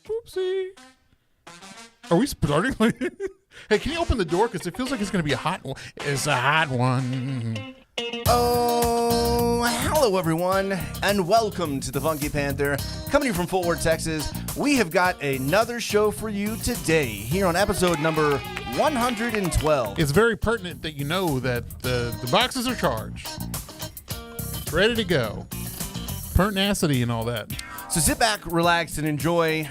Oopsie. Are we starting? Hey, can you open the door? Because it feels like it's going to be a hot one. It's a hot one. Oh, hello everyone, and welcome to the Funky Panther. Coming to you from Fort Worth, Texas, we have got another show for you today, here on episode number 112. It's very pertinent that you know that the boxes are charged. It's ready to go. Pertinacity and all that. So sit back, relax, and enjoy.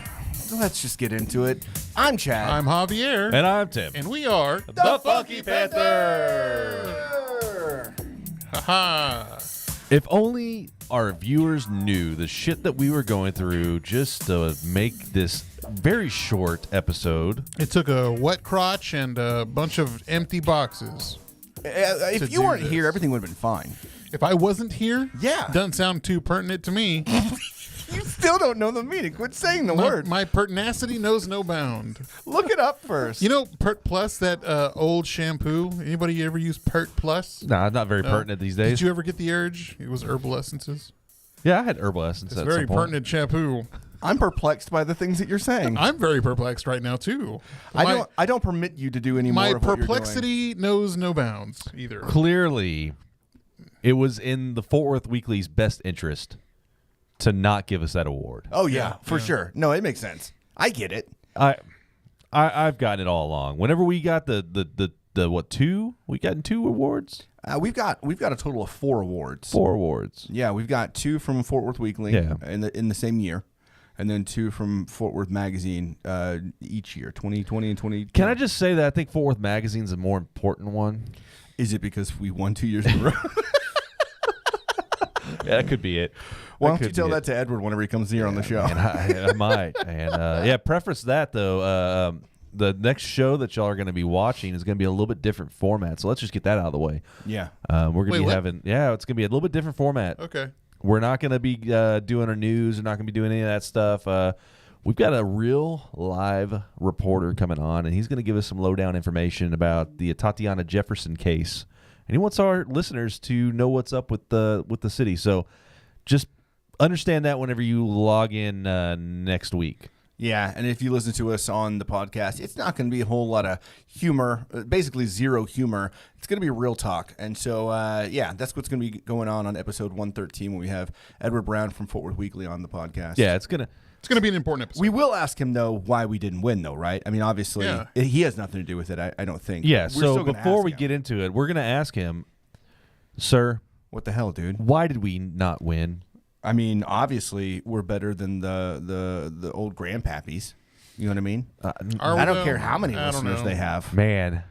Let's just get into it. I'm Chad. I'm Javier. And I'm Tim. And we are the Funky Panther. Haha. If only our viewers knew the shit that we were going through just to make this very short episode. It took a wet crotch and a bunch of empty boxes. If you weren't this. here, everything would have been fine. If I wasn't here, Yeah. doesn't sound too pertinent to me. You still don't know the meaning. Quit saying the word. My pertinacity knows no bound. Look it up first. You know Pert Plus, that old shampoo? Anybody ever use Pert Plus? Nah, not very pertinent these days. Did you ever get the urge? It was herbal essences. Yeah, I had herbal essence. It's at very some point. pertinent shampoo. I'm perplexed by the things that you're saying. I'm very perplexed right now, too. I don't permit you to do any My more of what you're doing. perplexity knows no bounds either. Clearly, it was in the Fort Worth Weekly's best interest to not give us that award. Oh, yeah, for yeah. sure. No, it makes sense. I get it. I've gotten it all along. Whenever we got the what, two? We gotten 2 awards? We've got a total of 4 awards. 4 awards. Yeah, we've got 2 from Fort Worth Weekly in the same year, and then 2 from Fort Worth Magazine each year, 2020 and 20. Can I just say that I think Fort Worth Magazine's a more important one? Is it because we won 2 years in a row? Yeah, that could be it. Why don't you tell that to Edward whenever he comes here on the show? And I might. And preface that though. The next show that y'all are going to be watching is going to be a little bit different format. So let's just get that out of the way. Yeah. We're going to be what? having. Yeah, it's going to be a little bit different format. Okay. We're not going to be doing our news. We're not going to be doing any of that stuff. We've got a real live reporter coming on, and he's going to give us some lowdown information about the Tatiana Jefferson case. And he wants our listeners to know what's up with the city. So just understand that whenever you log in next week. Yeah, and if you listen to us on the podcast, it's not going to be a whole lot of humor, basically zero humor. It's going to be real talk. And so, that's what's going to be going on episode 113 when we have Edward Brown from Fort Worth Weekly on the podcast. Yeah, it's going to be an important episode. We will ask him, though, why we didn't win, though, right? I mean, obviously, he has nothing to do with it, I don't think. Yeah, We're so still gonna before ask we him. get into it, we're going to ask him, sir, What the hell, dude? why did we not win? I mean, obviously, we're better than the old grandpappies. You know what I mean? I don't care how many listeners they have. Man.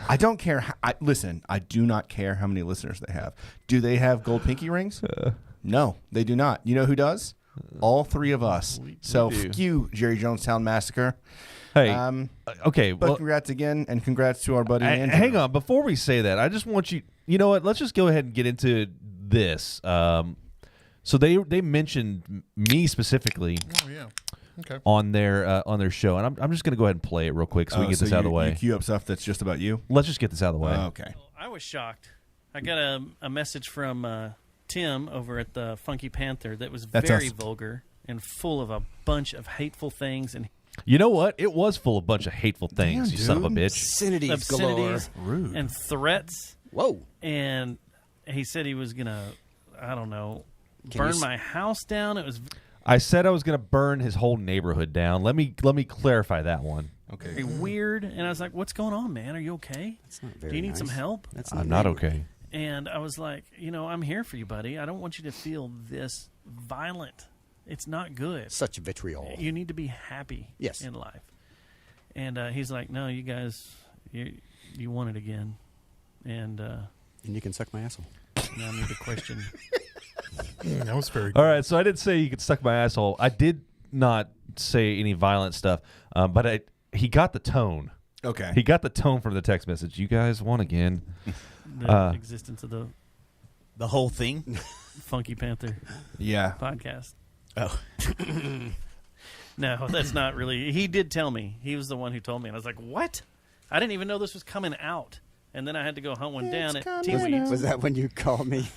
I don't care. Listen, I do not care how many listeners they have. Do they have gold pinky rings? No, they do not. You know who does? All 3 of us. So, do. fuck you, Jerry Jonestown Massacre. Hey, okay. But Well, congrats again, and congrats to our buddy Andrew. hang on. Before we say that, I just want you know what? Let's just go ahead and get into this. So they mentioned me specifically Oh, yeah. Okay. on their show, and I'm just going to go ahead and play it real quick so we can get this out of the way. You queue up stuff that's just about you? Let's just get this out of the way. Okay. I was shocked. I got a message from Tim over at the Funky Panther that was That's very us. vulgar and full of a bunch of hateful things and You know what? It was full of a bunch of hateful things, Damn, you son of a dude. bitch. Obscenities galore. obscenities Rude. and threats. Whoa. And he said he was gonna, I don't know, Can burn you my house down. It was I said I was going to burn his whole neighborhood down. Let me clarify that one. Okay. very weird. And I was like, "What's going on, man? Are you okay? That's not very Do you need nice. some help?" That's I'm not okay. And I was like, I'm here for you, buddy. I don't want you to feel this violent. It's not good. Such vitriol. You need to be happy Yes. in life. And he's like, no, you guys, you won it again. And And you can suck my asshole. now I need to question. That was very good. All right, so I didn't say you could suck my asshole. I did not say any violent stuff, but he got the tone. Okay. He got the tone from the text message. You guys won again. The existence of The whole thing? Funky Panther Yeah. podcast. Oh. No, that's not really. He did tell me. He was the one who told me. And I was like, what? I didn't even know this was coming out. And then I had to go hunt one down at T-Weeds. Was that when you called me?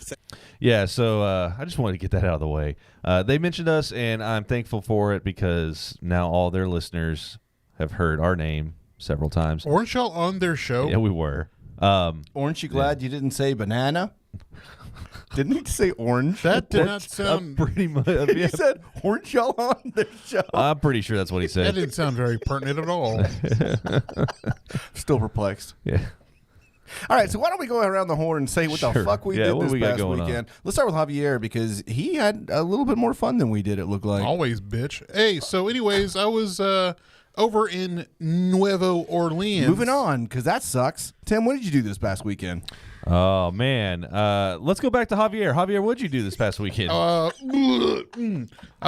Yeah, so I just wanted to get that out of the way. They mentioned us, and I'm thankful for it because now all their listeners have heard our name several times. Weren't y'all on their show? Yeah, we were. Aren't you glad you didn't say banana? Didn't he say orange? That did not sound. Pretty much. He Yeah. said, "Weren't y'all on their show?" I'm pretty sure that's what he That said. didn't sound very pertinent at all. Still perplexed. Yeah. All right, so why don't we go around the horn and say what the Sure. fuck we Yeah, did what this we got past going on? weekend? Let's start with Javier because he had a little bit more fun than we did, it looked like. Always, bitch. Hey, so anyways, I was over in Nuevo Orleans. Moving on, because that sucks. Tim, what did you do this past weekend? Oh, man. Let's go back to Javier. Javier, what'd you do this past weekend? I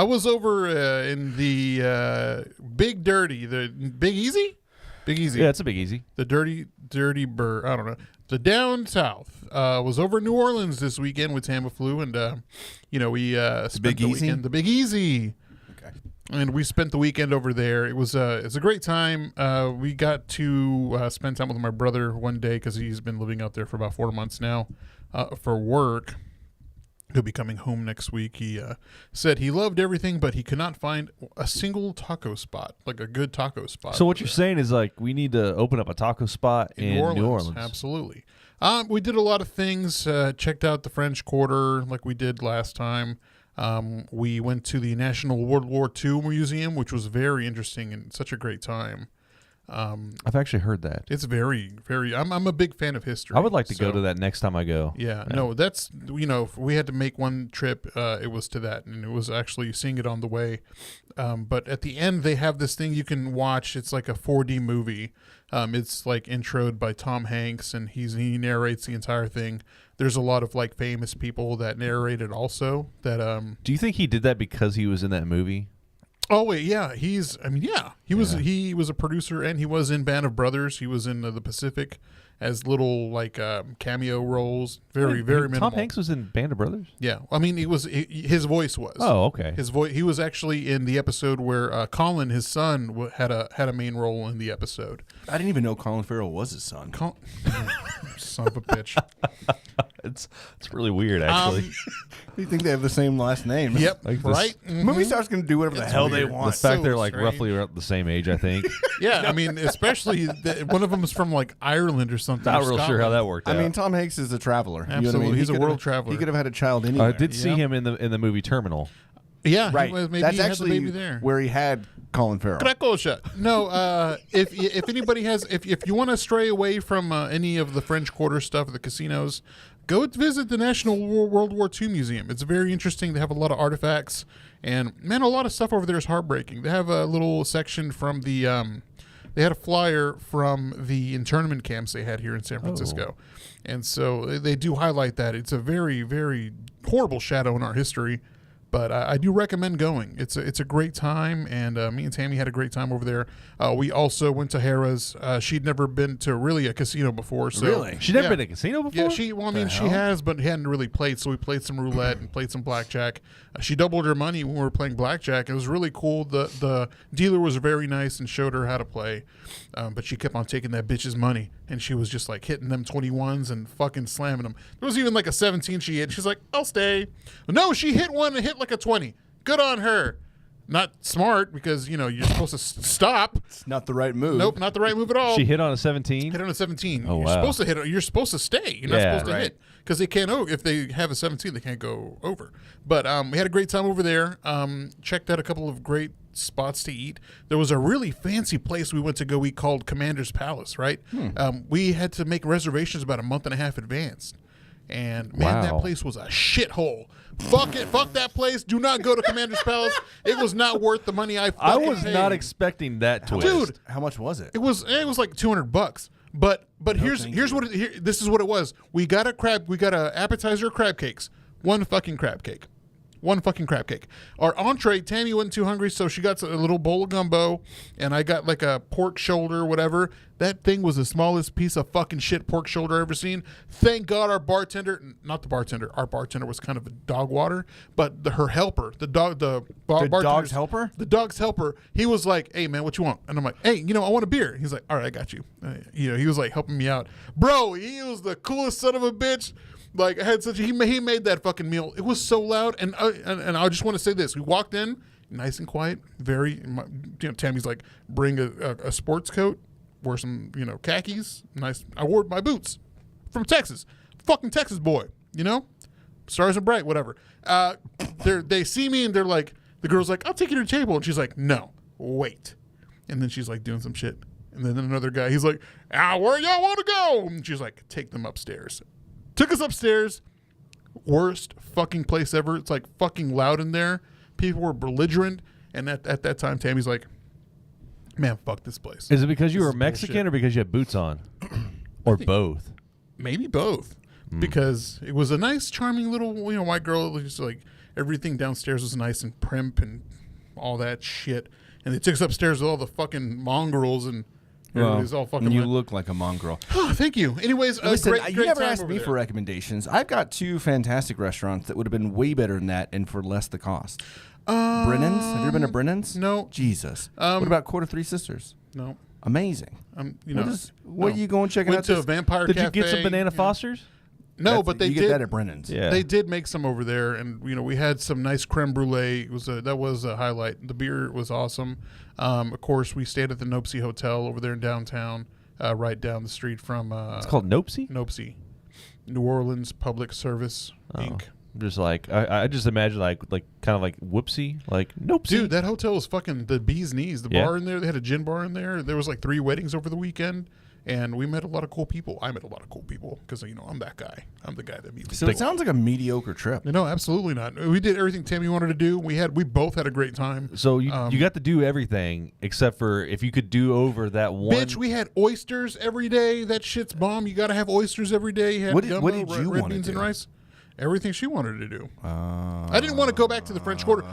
was over in the Big Dirty, the Big Easy? Big Easy. Yeah, it's a big easy. The Dirty Bird. I don't know. The Down South. Was over in New Orleans this weekend with Tamiflu, and, we spent Big the Easy? weekend. The Big Easy. Okay. And we spent the weekend over there. It was it's a great time. We got to spend time with my brother one day because he's been living out there for about 4 months now for work. He'll be coming home next week. He said he loved everything, but he could not find a single taco spot, like a good taco spot. So what you're saying is like we need to open up a taco spot in New Orleans. Absolutely. We did a lot of things. Checked out the French Quarter like we did last time. We went to the National World War II Museum, which was very interesting and such a great time. I've actually heard that. It's very, very. I'm a big fan of history. I would like to so, go to that next time I go. Yeah, no, that's if we had to make one trip, it was to that, and it was actually seeing it on the way. But at the end, they have this thing you can watch. It's like a 4D movie. It's like introed by Tom Hanks, and he narrates the entire thing. There's a lot of like famous people that narrated also. That Do you think he did that because he was in that movie? Oh wait, yeah, he was a producer, and he was in Band of Brothers. He was in the Pacific as little like cameo roles. Very minimal. Tom Hanks was in Band of Brothers? Yeah, I mean, his voice was. Oh, okay. His voice. He was actually in the episode where Colin, his son, had a main role in the episode. I didn't even know Colin Farrell was his son. Son of a bitch. It's really weird, actually. You think they have the same last name? Yep. Like this- Right. Movie stars can do whatever the It's hell they weird. the want. fact so they're like strange. roughly around the same age, I think. Yeah, I mean, especially one of them is from like Ireland or something. Not or real sure how Scotland. that worked out. I mean, Tom Hanks is a traveler. You know what I Absolutely. mean? He's a He could've- world traveler. He could have had a child anywhere. I did see Yeah. him in the movie Terminal. Yeah, Right. Maybe That's he had actually the baby there. where he had Colin Farrell. Krakosha. No, if anybody has, if you want to stray away from any of the French Quarter stuff, the casinos, go visit the National World War II Museum. It's very interesting. They have a lot of artifacts, and man, a lot of stuff over there is heartbreaking. They have a little section from the, they had a flyer from the internment camps they had here in San Francisco, and so they do highlight that. It's a very, very horrible shadow in our history. But I do recommend going. It's a great time, and me and Tammy had a great time over there. We also went to Harrah's. She'd never been to really a casino before. So, Really? She'd never Yeah. been to a casino before? Yeah, she has, but hadn't really played. So we played some roulette and played some blackjack. She doubled her money when we were playing blackjack. It was really cool. The dealer was very nice and showed her how to play, but she kept on taking that bitch's money, and she was just like hitting them 21s and fucking slamming them. There was even like a 17 she hit. She's like, "I'll stay." No, she hit one and hit like a 20. Good on her. Not smart because you're supposed to stop. It's not the right move. Nope, not the right move at all. She hit on a 17? Hit on a 17. Oh, You're wow. supposed to hit. You're supposed to stay. You're not Yeah, supposed to right. hit because they can't. If they have a 17, they can't go over. But we had a great time over there. Checked out a couple of great spots to eat. There was a really fancy place we went to go eat called Commander's Palace. Right. We had to make reservations about a month and a half advance. And man, that Wow. place was a shithole. Fuck it. Fuck that place. Do not go to Commander's Palace. It was not worth the money I I fucking was paid. not expecting that twist. Dude, How much was it? it was like $200. But here's what this is what it was. We got a appetizer of crab cakes. One fucking crab cake. Our entree, Tammy wasn't too hungry, so she got a little bowl of gumbo, and I got like a pork shoulder, whatever. That thing was the smallest piece of fucking shit pork shoulder I've ever seen. Thank God our bartender was kind of a dog water, but her helper, the dog's helper? The dog's helper, he was like, "Hey man, what you want?" And I'm like, "Hey, I want a beer." He's like, "All right, I got you." He was like helping me out. Bro, he was the coolest son of a bitch. Like, I had such he made that fucking meal. It was so loud, and I just want to say this: we walked in, nice and quiet, Tammy's like, bring a sports coat, wear some khakis, nice. I wore my boots from Texas, fucking Texas boy, stars and bright, whatever. They see me and they're like, the girl's like, I'll take you to the table, and she's like, no, wait, and then she's like doing some shit, and then another guy, he's like, where y'all want to go? And she's like, take them upstairs. Took us upstairs. Worst fucking place ever. It's like fucking loud in there. People were belligerent. And at that time, Tammy's like, man, fuck this place. Is it because you This were is Mexican bullshit. or because you had boots on? Or both? Maybe both. Because it was a nice, charming little white girl. It was just like everything downstairs was nice and primp and all that shit. And they took us upstairs with all the fucking mongrels and everybody's all fucking you like, look like a mongrel. oh, thank you. Anyways, Listen, great you never time asked over me there. for recommendations. I've got 2 fantastic restaurants that would have been way better than that and for less the cost. Brennan's? Have you ever been to Brennan's? No. Jesus. What about Quarter Three Sisters? No. Amazing. What no. you going checking Went out? to a this- Vampire Did Cafe. you get some Banana Fosters? No, That's- but they you did. get that at Brennan's. Yeah. They did make some over there, and we had some nice creme brulee. That was a highlight. The beer was awesome. Of course, we stayed at the Nopesy Hotel over there in downtown, right down the street from. It's called Nopesy? Nopesy, New Orleans Public Service Inc. Just like I just imagine like kind of like whoopsie, like Nopesy. Dude, that hotel was fucking the bee's knees. The Yeah. bar in there, they had a gin bar in there. There was like 3 weddings over the weekend. And we met a lot of cool people. I met a lot of cool people because, I'm that guy. I'm the guy that meets So people. it sounds like a mediocre trip. No, absolutely not. We did everything Tammy wanted to do. We both had a great time. So you got to do everything except for if you could do over that one. Bitch, we had oysters every day. That shit's bomb. You got to have oysters every day. You had What did gumbo, you red wanna beans and do? rice. Everything she wanted to do. I didn't want to go back to the French Quarter.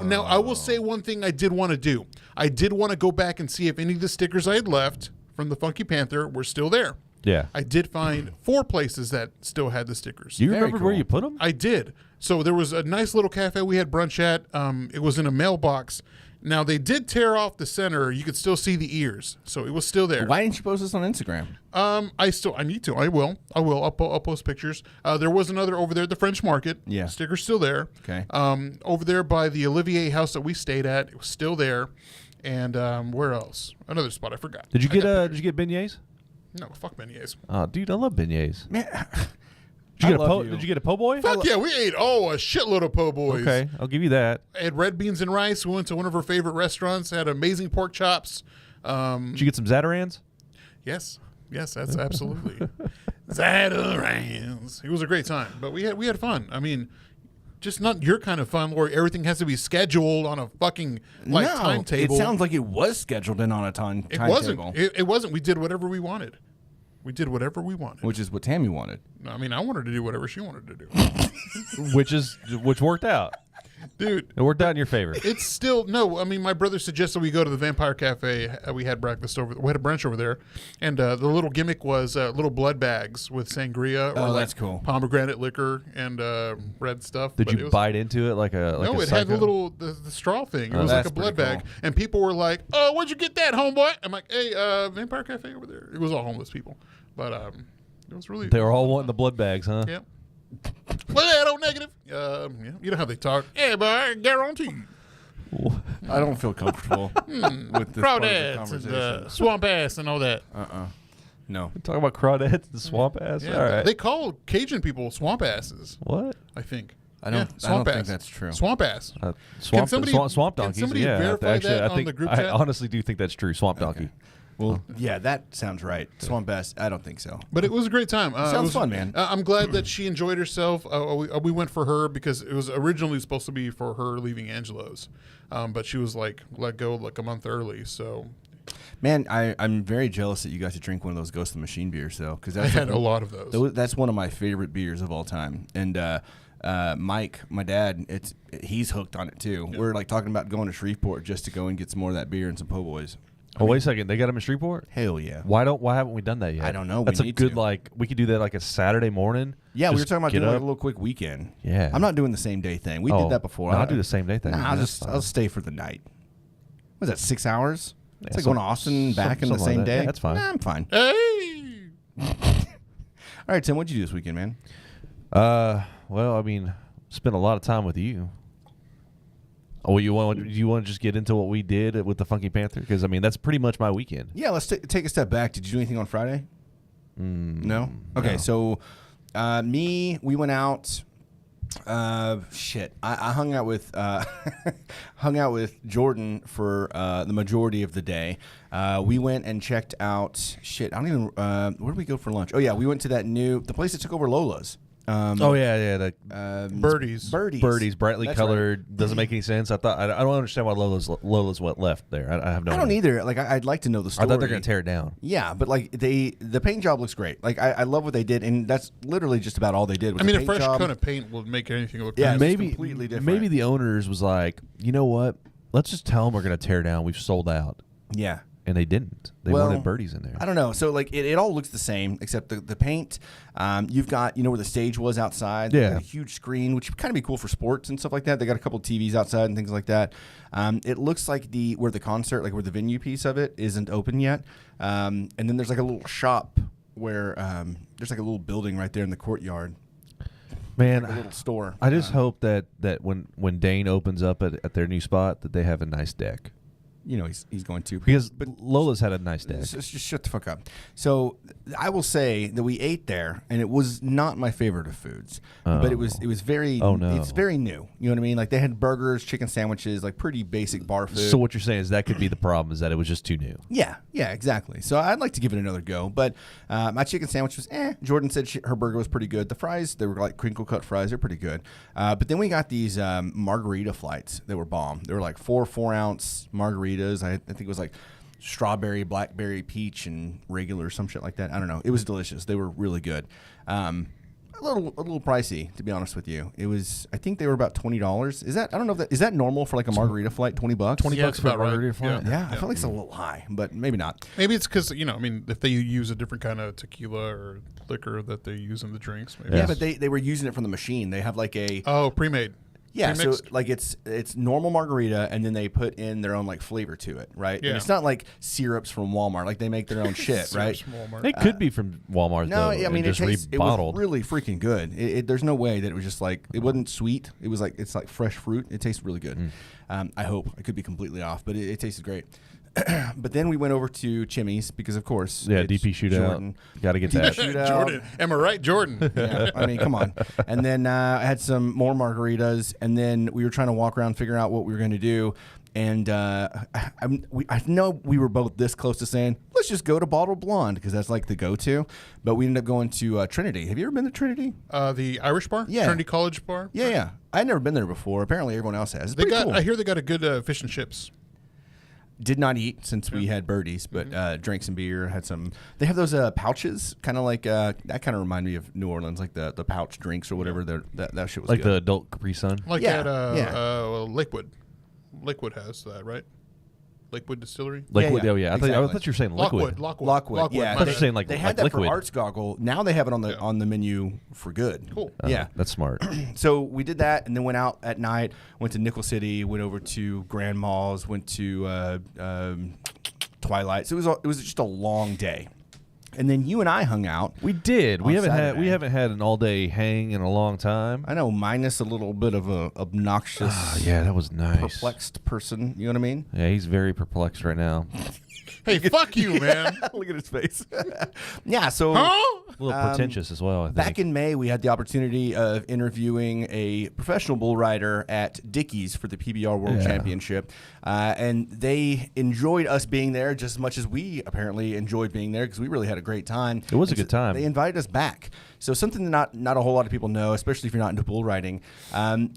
Now, I will say one thing I did want to do. I did want to go back and see if any of the stickers I had left from the Funky Panther were still there. Yeah. I did find 4 places that still had the stickers. Do you Very remember where cool. you put them? I did. So there was a nice little cafe we had brunch at. It was in a mailbox. Now, they did tear off the center. You could still see the ears. So it was still there. Why didn't you post this on Instagram? I need to. I will. I'll post pictures. There was another over there at the French Market. Yeah. Sticker's still there. Okay. Over there by the Olivier house that we stayed at, it was still there. And where else? Another spot I forgot. Did you I got get pictures. beignets? No, fuck beignets. Oh, dude, I love beignets. Man, Did you get a po' boy? Fuck yeah, we ate a shitload of po' boys. Okay, I'll give you that. I had red beans and rice. We went to one of her favorite restaurants. Had amazing pork chops. Did you get some Zatarans? Yes, that's absolutely. Zatarans. It was a great time, but we had fun. I mean, just not your kind of fun where everything has to be scheduled on a fucking timetable. It sounds like it was scheduled in on a it timetable. wasn't. It wasn't. We did whatever we wanted. Which is what Tammy wanted. I mean, I wanted to do whatever she wanted to do. which worked out. Dude, It worked out in your favor. it's still no. I mean, my brother suggested we go to the Vampire Cafe. We had breakfast over. We had a brunch over there, and the little gimmick was little blood bags with sangria or Oh, like that's cool. pomegranate liquor and red stuff. Did But it you was- bite into it like a like No, a it had psycho? the straw thing. It Oh, was like that's a blood pretty bag, cool. and people were like, "Oh, where'd you get that, homeboy?" I'm like, "Hey, Vampire Cafe over there." It was all homeless people, but it was really. They were all wanting the blood bags, huh? Yeah. Well, yeah, no negative. Yeah, you know how they talk. Hey, boy, I guarantee. I don't feel comfortable with this part of the Crawdads and conversation. swamp ass and all that. No. Talk about crawdads and swamp ass. Yeah, All right. they call Cajun people swamp asses. What? I think. I don't swamp think ass. that's true. Swamp ass. Swamp, somebody- swamp can donkeys. somebody Yeah, verify actually, that I on think the group I chat? honestly do think that's true. Swamp donkey. Well, yeah, that sounds right. Swamp Bass, I don't think so. But it was a great time. It Sounds was fun, man. I'm glad that she enjoyed herself. We went for her because it was originally supposed to be for her leaving Angelo's, but she was like let go like a month early. So Man, I'm very jealous that you got to drink one of those Ghost of the Machine beers, though, because I had a lot of those. That's one of my favorite beers of all time. And Mike, my dad, he's hooked on it too. We're like talking about going to Shreveport just to go and get some more of that beer and some po' boys. Oh, wait a second. They got them in Shreveport? Hell yeah. Why haven't we done that yet? I don't know. We That's a need good to. we could do that like a Saturday morning. Yeah, we were Just talking about get doing like up. a little quick weekend. Yeah. I'm not doing the same day thing. We did that before. No, I'll do the same day thing. Nah, That's I'll fine. stay for the night. Was that 6 hours? It's like some- going to Austin and back in the something same like that. day. Yeah, that's fine. Nah, I'm fine. Hey, All right, Tim, what'd you do this weekend, man? Well, I mean, spent a lot of time with you. Oh, do you want to just get into what we did with the Funky Panther? Because I mean, that's pretty much my weekend. Yeah, let's take a step back. Did you do anything on Friday? No. Okay, no. so we went out. I hung out with Jordan for the majority of the day. We went and checked out. I don't even. Where did we go for lunch? Oh yeah, we went to the place that took over Lola's. The Birdies. birdies, brightly That's colored. Doesn't make any sense. I don't understand why Lola's what left there. I have no. I don't either. Like I'd like to know the story. I thought they're gonna tear it down. Yeah, but like the paint job looks great. Like I love what they did, and that's literally just about all they did. Was I mean, the a paint fresh job. coat of paint will make anything look Yeah, nice. maybe completely different. Maybe the owners was like, you know what? Let's just tell them we're gonna tear down. We've sold out, Yeah. and they didn't. They wanted birdies in there. I don't know. So like it all looks the same except the paint. You've got where the stage was outside. They've Yeah. got a huge screen, which would kind of be cool for sports and stuff like that. They got a couple of TVs outside and things like that. It looks like where the concert, like where the venue piece of it isn't open yet. And then there's like a little shop where there's like a little building right there in the courtyard. Man, Like a little store. I just hope that when Dane opens up at their new spot, that they have a nice deck. He's going to. Because Lola's had a nice deck. Just shut the fuck up. So I will say that we ate there, and it was not my favorite of foods, but it was very. Oh, no. It's very new. You know what I mean? Like they had burgers, chicken sandwiches, like pretty basic bar food. So what you're saying is that could be the problem, is that it was just too new. Yeah, exactly. So I'd like to give it another go, but my chicken sandwich was Jordan said her burger was pretty good. The fries, they were like crinkle cut fries. They're pretty good. But then we got these margarita flights that were bomb. They were like 4-ounce margaritas. I think it was like strawberry, blackberry, peach, and regular or some shit like that. I don't know. It was delicious. They were really good. A little pricey, to be honest with you. It was. I think they were about $20. Is that? I don't know if is that normal for like a margarita flight? $20. $20 for a about right. margarita flight? Yeah, I feel like it's a little high, but maybe not. Maybe it's because if they use a different kind of tequila or liquor that they use in the drinks. Maybe. Yeah, but they were using it from the machine. They have like a pre-made. yeah, so Pre-mixed? like it's normal margarita, and then they put in their own like flavor to it, right? Yeah. And it's not like syrups from Walmart. Like they make their own shit, right? Walmart. It could be from Walmart, No, though. I mean and just it was rebottled. really freaking good. There's no way that it was just like it wasn't sweet. It was like it's like fresh fruit. It tastes really good. I hope I could be completely off, but it tasted great. But then we went over to Chimmy's because of course Yeah, it's DP shootout. Jordan. Got to get DP that. shootout. Jordan, am I right, Jordan? Yeah, I mean, come on. And then I had some more margaritas, and then we were trying to walk around, figure out what we were going to do. And I know we were both this close to saying, let's just go to Bottled Blonde, because that's like the go-to. But we ended up going to Trinity. Have you ever been to Trinity? The Irish bar, Yeah. Trinity College bar. Yeah. I'd never been there before. Apparently, everyone else has. It's They pretty got. cool. I hear they got a good fish and chips. Did not eat since we had birdies, but drank some beer. Had some. They have those pouches, kind of like that. Kind of remind me of New Orleans, like the pouch drinks or whatever. That shit was Like good. the adult Capri Sun. Like Yeah, at Lakewood. Lakewood has that, right? Lakewood Distillery. Liquid. yeah, Oh, yeah. I exactly. thought you were saying liquid. Lockwood. Yeah, I thought you were saying like they had like that liquid. for Arts Goggle. Now they have it on the menu for good. Cool. Yeah. That's smart. So we did that, and then went out at night. Went to Nickel City. Went over to Grand Malls. Went to Twilight. So it was just a long day. And then you and I hung out. We did. On Saturday. We haven't had an all day hang in a long time. I know, minus a little bit of a obnoxious, Yeah, that was nice. perplexed person. You know what I mean? Yeah, he's very perplexed right now. Hey, fuck you, man. Look at his face. Yeah. So. Huh? A little pretentious as well, I think. Back in May, we had the opportunity of interviewing a professional bull rider at Dickies for the PBR World Championship. And they enjoyed us being there just as much as we apparently enjoyed being there, because we really had a great time. It was a And good time. They invited us back. So something that not a whole lot of people know, especially if you're not into bull riding,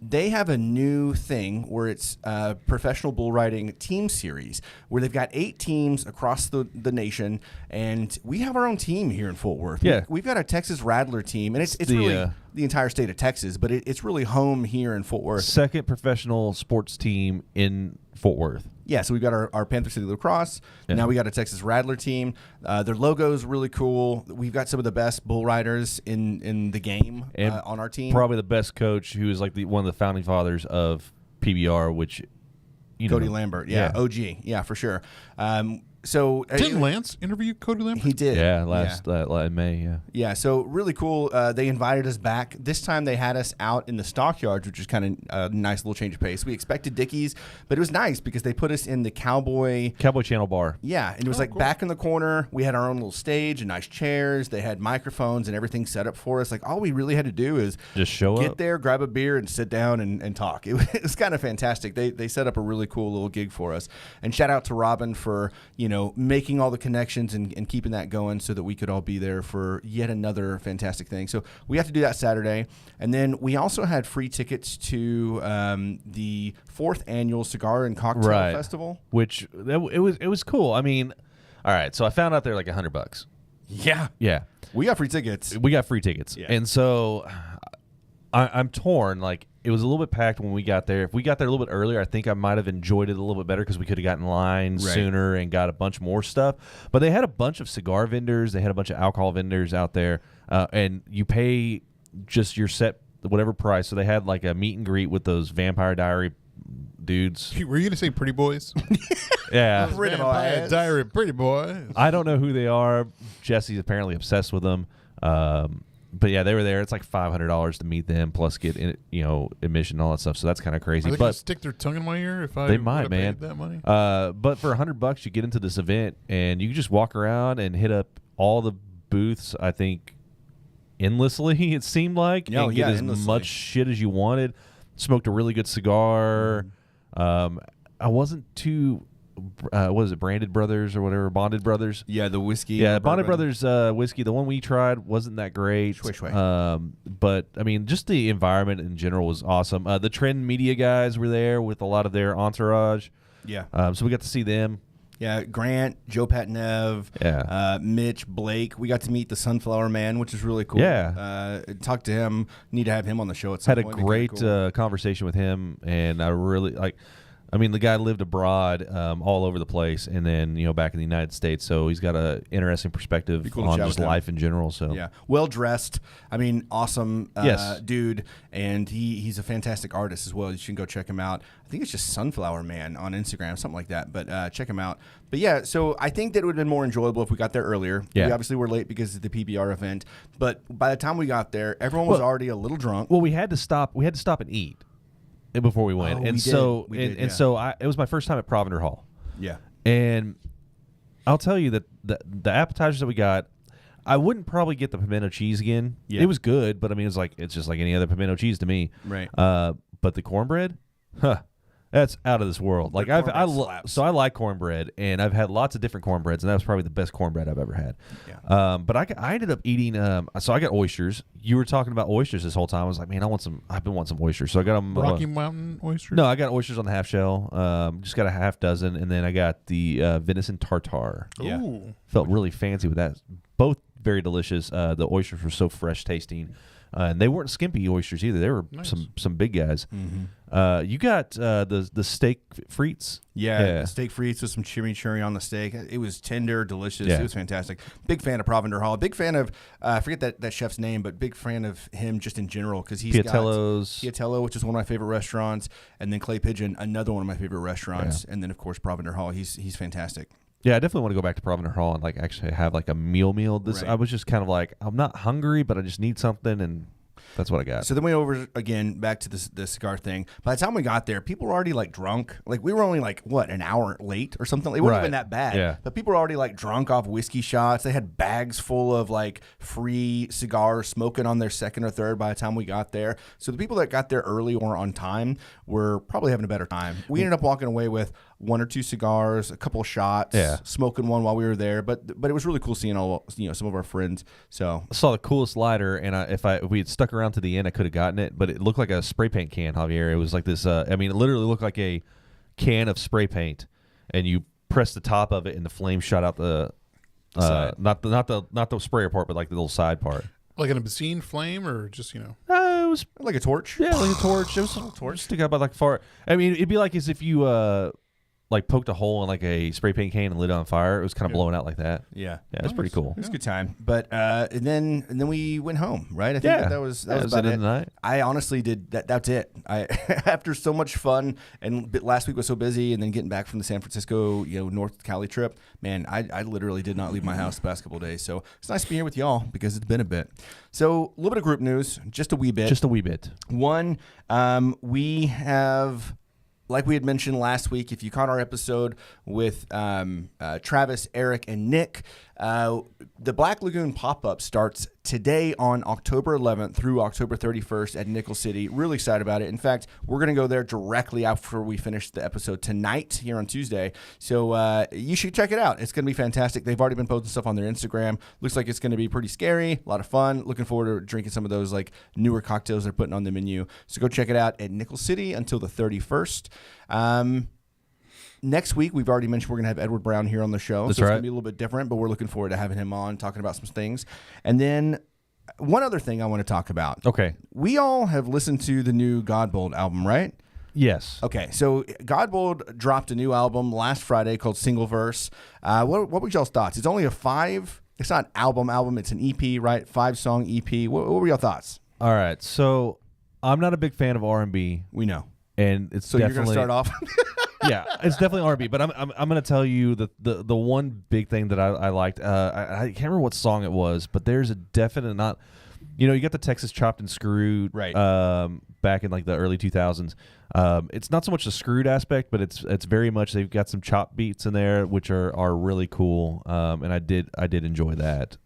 they have a new thing where it's a professional bull riding team series where they've got 8 teams across the nation, and we have our own team here in Fort Worth. Yeah. We've got a Texas Rattler team, and it's the, really the entire state of Texas, but it's really home here in Fort Worth. Second professional sports team in Fort Worth. Yeah, so we've got our Panther City Lacrosse. Yeah. Now we got a Texas Rattler team. Their logo is really cool. We've got some of the best bull riders in the game And on our team. Probably the best coach, who is like one of the founding fathers of PBR, which Cody Lambert, yeah, OG, yeah, for sure. So Didn't Lance interview Cody Lambert? he did. Yeah, last in May. Yeah. Yeah, so really cool. They invited us back. This time they had us out in the stockyards, which is kind of a nice little change of pace. We expected Dickies, but it was nice because they put us in the Cowboy Channel bar. Yeah, and it was like cool. back in the corner. We had our own little stage and nice chairs. They had microphones and everything set up for us. Like all we really had to do is Just show get up. there, grab a beer, and sit down and talk. It was kind of fantastic. They set up a really cool little gig for us. And shout out to Robin for making all the connections and keeping that going so that we could all be there for yet another fantastic thing. So we have to do that Saturday. And then we also had free tickets to the 4th annual Cigar and Cocktail Festival. Which it was cool. I mean, all right. So I found out they're like $100. Yeah. Yeah. We got free tickets. We got free tickets. Yeah. And so I'm torn. Like, it was a little bit packed when we got there. If we got there a little bit earlier, I think I might have enjoyed it a little bit better because we could have gotten in line sooner and got a bunch more stuff. But they had a bunch of cigar vendors. They had a bunch of alcohol vendors out there. And you pay just your set whatever price. So they had like a meet and greet with those Vampire Diary dudes. Were you going to say Pretty Boys? Yeah. Pretty Vampire Boys. Diary Pretty Boy. I don't know who they are. Jesse's apparently obsessed with them. But yeah, they were there. It's like $500 to meet them, plus get admission and all that stuff. So that's kind of crazy. Are they going But to stick their tongue in my ear if I they might, would've man. paid that money? But for $100, you get into this event and you can just walk around and hit up all the booths. I think endlessly. It seemed like and get as endlessly. much shit as you wanted. Smoked a really good cigar. I wasn't too. What is it, Branded Brothers or whatever, Bonded Brothers? Yeah, the whiskey. Yeah, Bonded bourbon. Brothers whiskey. The one we tried wasn't that great. But I mean, just the environment in general was awesome. The Trend Media guys were there with a lot of their entourage. Yeah. So we got to see them. Yeah, Grant, Joe Patnev, Mitch, Blake. We got to meet the Sunflower Man, which is really cool. Yeah. Talk to him. Need to have him on the show at some Had a point. It'd be great kinda cool. conversation with him, and I really like. I mean, the guy lived abroad, all over the place, and then back in the United States. So he's got a interesting perspective cool to on chat just with him. life in general. So Yeah, well dressed. I mean, awesome Yes. dude, and he's a fantastic artist as well. You should go check him out. I think it's just Sunflower Man on Instagram, something like that. But check him out. But yeah, so I think that it would have been more enjoyable if we got there earlier. Yeah. We obviously were late because of the PBR event, but by the time we got there, everyone was already a little drunk. Well, we had to stop. We had to stop and eat before we went, Oh, and we so did. We did, and yeah. so it was my first time at Provender Hall, Yeah. and I'll tell you that the appetizers that we got, I wouldn't probably get the pimento cheese again. Yeah. It was good, but I mean, it's just like any other pimento cheese to me. Right. But the cornbread, that's out of this world. Like cornbread slaps. so I like cornbread, and I've had lots of different cornbreads, and that was probably the best cornbread I've ever had. Yeah. But I ended up eating. So I got oysters. You were talking about oysters this whole time. I was like, man, I've been wanting some oysters. So I got them. Rocky Mountain oyster? No, I got oysters on the half shell. Just got a half dozen, and then I got the venison tartare. Yeah. Ooh. Felt really fancy with that. Both very delicious. The oysters were so fresh tasting. And they weren't skimpy oysters either. They were Nice. some big guys. Mm-hmm. You got the steak frites. Yeah, steak frites with some chimichurri on the steak. It was tender, delicious. Yeah. It was fantastic. Big fan of Provender Hall. Big fan of I forget that chef's name, but big fan of him just in general because he's Piatello's. got Piatello, which is one of my favorite restaurants, and then Clay Pigeon, another one of my favorite restaurants, and then of course Provender Hall. He's fantastic. Yeah, I definitely want to go back to Provender Hall and like actually have like a meal. This Right. I was just kind of like, I'm not hungry, but I just need something, and that's what I got. So then we over again back to the cigar thing. By the time we got there, people were already like drunk. Like we were only like an hour late or something. It wasn't Right. even that bad. Yeah. But people were already like drunk off whiskey shots. They had bags full of like free cigars, smoking on their second or third by the time we got there. So the people that got there early or on time were probably having a better time. We ended up walking away with one or two cigars, a couple of shots, smoking one while we were there. But it was really cool seeing all some of our friends. So I saw the coolest lighter, and if we had stuck around to the end, I could have gotten it, but it looked like a spray paint can, Javier. It was like this. I mean, it literally looked like a can of spray paint, and you press the top of it, and the flame shot out the Side. not the sprayer part, but like the little side part. Like an obscene flame or just, It was like a torch. like a torch. It was a torch stick out by like far. I mean, it'd be like as if you like poked a hole in like a spray paint can and lit it on fire. It was kind of blowing out like that. Yeah. Yeah, it's pretty cool. It was a good time. But and then we went home, right? I think Yeah. that was That was about it it. in the night. I honestly did that. That's it. I after so much fun and last week was so busy, and then getting back from the San Francisco, North Cali trip, man, I literally did not leave my house the past couple of days. So it's nice to be here with y'all because it's been a bit. So a little bit of group news, just a wee bit. Just a wee bit. One, we have, like we had mentioned last week, if you caught our episode with Travis, Eric, and Nick, the Black Lagoon pop-up starts today on October 11th through October 31st at Nickel City. Really excited about it. In fact, we're going to go there directly after we finish the episode tonight here on Tuesday. So you should check it out. It's going to be fantastic. They've already been posting stuff on their Instagram. Looks like it's going to be pretty scary, a lot of fun. Looking forward to drinking some of those like newer cocktails they're putting on the menu. So go check it out at Nickel City until the 31st. Next week, we've already mentioned we're going to have Edward Brown here on the show. That's so it's right. going to be a little bit different, but we're looking forward to having him on, talking about some things. And then one other thing I want to talk about. Okay. We all have listened to the new Godbold album, right? Yes. Okay, so Godbold dropped a new album last Friday called Single Verse. What were y'all's thoughts? It's only it's not an album, it's an EP, right? 5-song EP. What were y'all thoughts? All right. So I'm not a big fan of R&B, We know. and it's So definitely you're going to start off? yeah, it's definitely R&B. But I'm going to tell you the one big thing that I liked. I can't remember what song it was, but there's a definite not. You got the Texas Chopped and Screwed, Right. Back in like the early 2000s. It's not so much the screwed aspect, but it's very much they've got some chop beats in there, which are really cool. And I did enjoy that.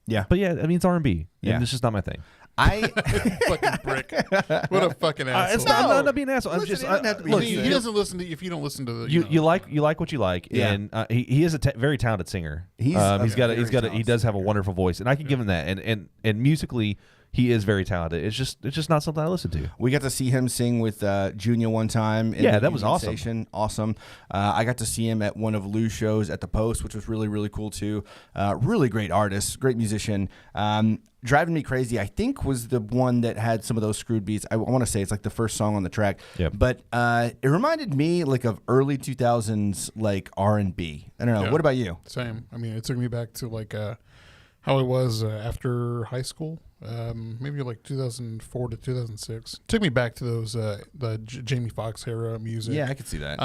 Yeah. But yeah, I mean it's R&B. Yeah. And it's just not my thing. Fucking prick. What a fucking asshole. It's not, I'm not being an asshole. I'm Listen, just it doesn't have to be look, he doesn't listen to if you don't listen to the you like what you like, Yeah. and he is a very talented singer. He's he does have a wonderful voice, and I can give him that. And musically, he is very talented. It's just not something I listen to. We got to see him sing with Junior one time. Yeah, that was awesome. Station. Awesome. I got to see him at one of Lou's shows at the Post, which was really, really cool too. Really great artist, great musician. Driving Me Crazy, I think, was the one that had some of those screwed beats. I want to say it's like the first song on the track. Yep. But it reminded me like of early 2000s like R&B. I don't know. Yeah. What about you? Same. I mean, it took me back to like how it was after high school, maybe like 2004 to 2006. Took me back to those the Jamie Foxx era music. Yeah, I could see that.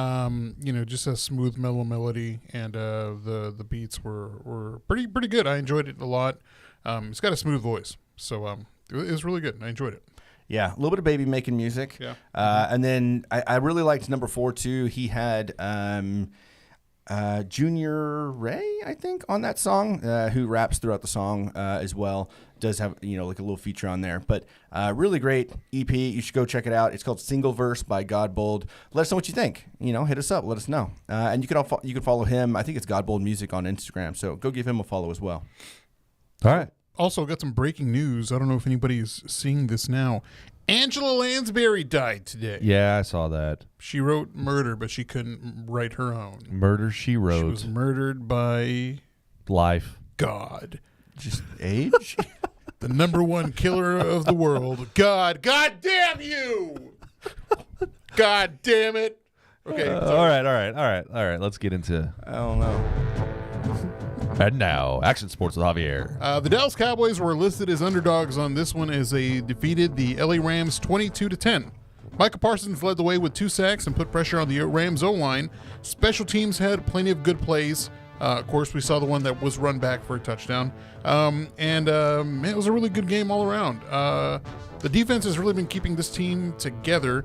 Just a smooth, mellow melody, and the beats were pretty good. I enjoyed it a lot. It's got a smooth voice, so it was really good. I enjoyed it. Yeah, a little bit of Baby making music. Yeah. And then I really liked number 4 too. He had Junior Ray, I think, on that song, who raps throughout the song as well. Does have like a little feature on there, but really great EP. You should go check it out. It's called Single Verse by Godbold. Let us know what you think. Hit us up. Let us know. And you can follow him. I think it's Godbold Music on Instagram. So go give him a follow as well. All right. Also, got some breaking news. I don't know if anybody's seeing this now. Angela Lansbury died today. Yeah, I saw that. She wrote Murder, but she couldn't write her own. Murder, She She Wrote. was murdered by Life. God. Just age? The number one killer of the world. God. God damn you! God damn it. Okay. All right. Let's get into. I don't know. And now, Action Sports with Javier. The Dallas Cowboys were listed as underdogs on this one as they defeated the LA Rams 22-10. Micah Parsons led the way with 2 sacks and put pressure on the Rams O-line. Special teams had plenty of good plays. Of course, we saw the one that was run back for a touchdown. It was a really good game all around. The defense has really been keeping this team together.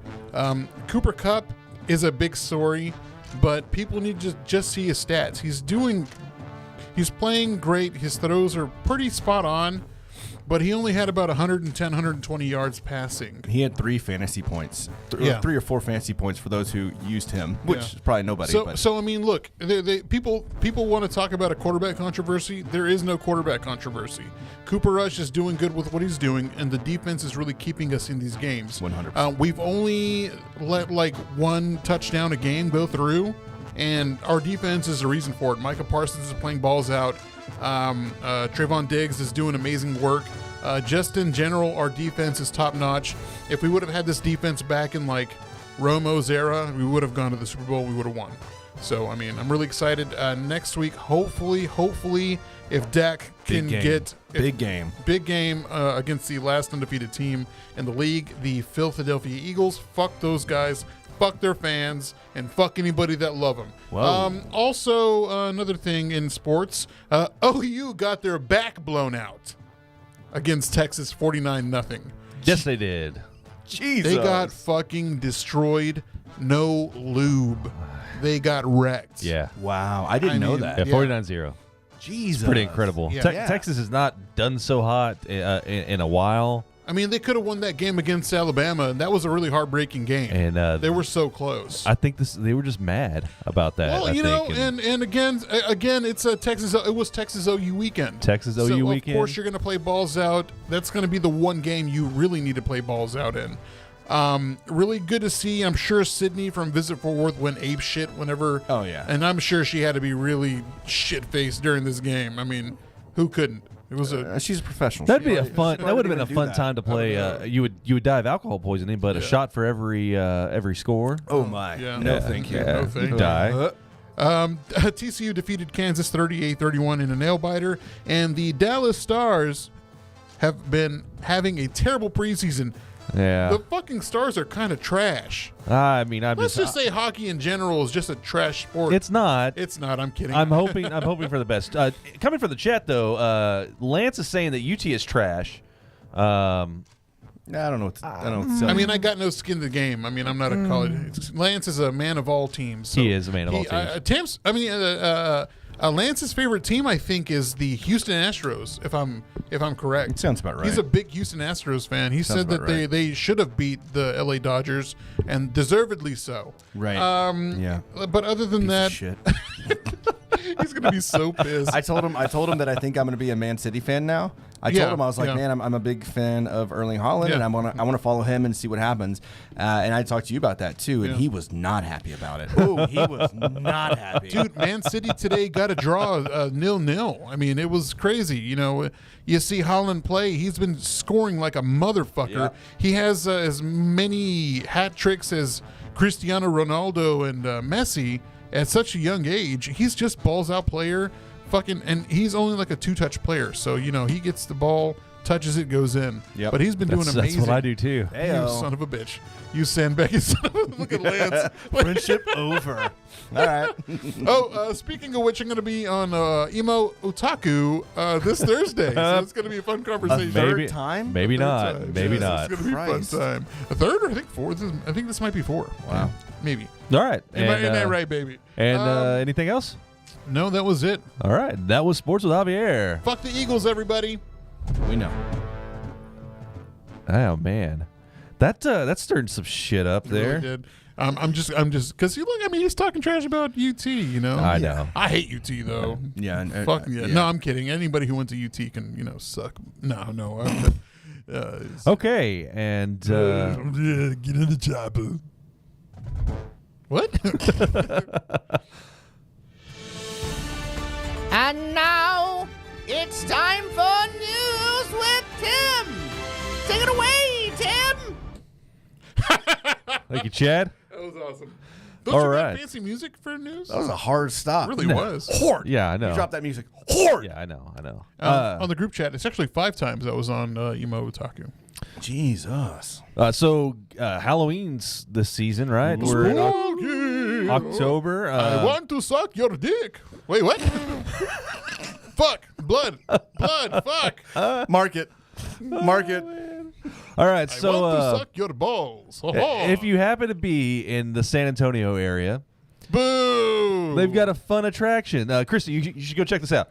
Cooper Kupp is a big story, but people need to just see his stats. He's playing great. His throws are pretty spot on, but he only had about 110, 120 yards passing. He had 3 fantasy points. Yeah. 3 or 4 fantasy points for those who used him, which Yeah. is probably nobody. So I mean, look, people want to talk about a quarterback controversy. There is no quarterback controversy. Cooper Rush is doing good with what he's doing, and the defense is really keeping us in these games. 100%. We've only let like 1 touchdown a game go through, and our defense is the reason for it. Micah Parsons is playing balls out. Trayvon Diggs is doing amazing work. Just in general, our defense is top notch. If we would have had this defense back in like Romo's era, we would have gone to the Super Bowl. We would have won. So, I mean, I'm really excited. Next week, hopefully, if Dak can get Big game against the last undefeated team in the league, the Philadelphia Eagles. Fuck those guys. Fuck their fans and fuck anybody that love them. Also, another thing in sports, OU got their back blown out against Texas 49-0. Yes, they did. Jesus. They got fucking destroyed. No lube. They got wrecked. Yeah. Wow, I didn't know mean, that. Yeah, 49-0. Jesus, Pretty incredible. Yeah. Texas has not done so hot in a while. I mean, they could have won that game against Alabama, and that was a really heartbreaking game. And they were so close. I think they were just mad about that. Well, I think. and again, it's a Texas. It was Texas OU weekend. Texas OU so weekend. Of course, you're going to play balls out. That's going to be the one game you really need to play balls out in. Really good to see. I'm sure Sydney from Visit Fort Worth went ape shit whenever. Oh, yeah. And I'm sure she had to be really shit faced during this game. I mean, who couldn't? It was she's a professional. That'd be She a already- fun. she That would have been a already fun do time to play. You would die of alcohol poisoning, but a shot for every score. Oh my! Yeah. No, Yeah. thank you. Yeah. No, thank you. Die. TCU defeated Kansas 38-31 in a nail biter, and the Dallas Stars have been having a terrible preseason. Yeah. The fucking Stars are kind of trash. I mean, Let's just say hockey in general is just a trash sport. it's not. It's not. I'm kidding. I'm hoping for the best. Coming from the chat though, Lance is saying that UT is trash. I don't know. I don't know. I mean, I got no skin in the game. I mean, I'm not a college. Lance is a man of all teams. So He is a man of all teams. Lance's favorite team, I think, is the Houston Astros. If I'm correct, It sounds about right. He's a big Houston Astros fan. He Sounds said that about right. they should have beat the LA Dodgers, and deservedly so. Right. Yeah. But other than that, Shit. he's gonna be so pissed. I told him that I think I'm going to be a Man City fan now. I told him, I was like, man, I'm a big fan of Erling Haaland, Yeah. and I want to follow him and see what happens. And I talked to you about that too, and Yeah. he was not happy about it. Ooh, he was not happy. Dude, Man City today got a draw 0-0. I mean, it was crazy. You know, you see Holland play. He's been scoring like a motherfucker. Yeah. He has as many hat tricks as Cristiano Ronaldo and Messi at such a young age. He's just balls out player. And he's only like a 2-touch player. So, you know, he gets the ball, touches it, goes in. Yep. But he's been doing amazing. That's what I do too. You Heyo. son of a bitch. You sandbag. Son of a look at Lance. Friendship over. All right. Speaking of which, I'm going to be on Emo Otaku this Thursday. So it's going to be a fun conversation. Third time? Maybe Third not. time. Maybe Yes, not. It's going to be a Christ. fun time. A third or I think fourth. I think this might be 4. Wow. Maybe. All right. Am I right, baby? And anything else? No, that was it. All right. That was Sports with Javier. Fuck the Eagles, everybody. We know. Oh man, that's stirring some shit up It really there. did. I'm just because you look. I mean, he's talking trash about UT. You know. I know. I hate UT though. Yeah. And, Fuck yeah. No, I'm kidding. Anybody who went to UT can suck. No. Okay, and Yeah, get in the chopper. What? And now it's time for news with Tim. Take it away, Tim. thank you, Chad. That was awesome. Don't All you right. got fancy music for news? that was a hard stop. It really was. Horde. Yeah, I know. You dropped that music. Horde. Yeah, I know. On the group chat, it's actually 5 times I was on Emo Otaku. Jesus. So Halloween's this season, right? We're in Spooky. October. I want to suck your dick. Wait, what? Fuck. Blood. Fuck. Mark it. Mark it. All right, I so want to suck your balls. Oh. if you happen to be in the San Antonio area, Boo. they've got a fun attraction. Christy, you should go check this out.